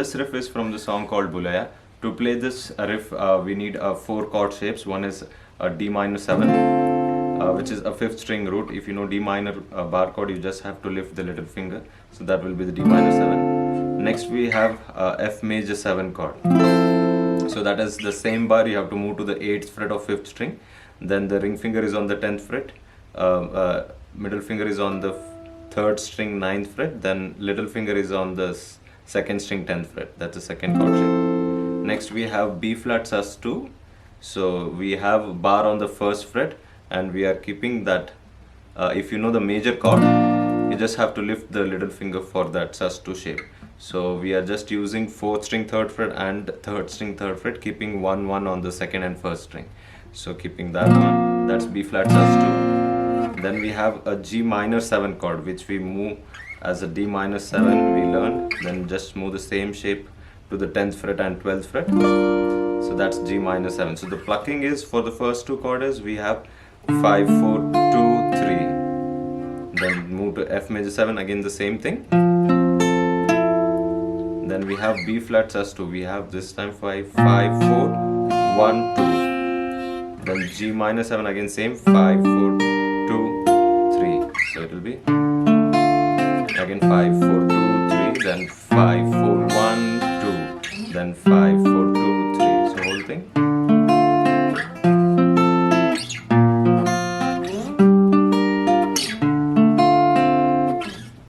this riff is from the song called Bulleya. To play this riff, we need 4 chord shapes. One is a D minor 7, which is a 5th string root. If you know D minor bar chord, you just have to lift the little finger. So that will be the D minor 7. Next we have F major 7 chord. So that is the same bar, you have to move to the 8th fret of 5th string. Then the ring finger is on the 10th fret. Middle finger is on the 3rd string 9th fret. Then little finger is on the 2nd string 10th fret. That's the second chord shape. Next we have B flat sus2. So we have bar on the 1st fret and we are keeping that. If you know the major chord, you just have to lift the little finger for that sus2 shape. So we are just using 4th string 3rd fret and 3rd string 3rd fret, keeping 1 1 on the 2nd and 1st string. So keeping that one, that's B flat sus2. Then we have a G minor 7 chord, which we move as a D minor 7 we learned. Then just move the same shape to the 10th fret and 12th fret. So that's G minor 7. So the plucking is, for the first 2 chords we have 5 4 2 3. Then move to F major 7, again the same thing. Then we have B flat sus2. We have this time 5 5 4 1 2. Then G minor 7, again same 5 4 2 3. So it will be again 5 4 2 3. Then 5 4 1 2. Then 5 4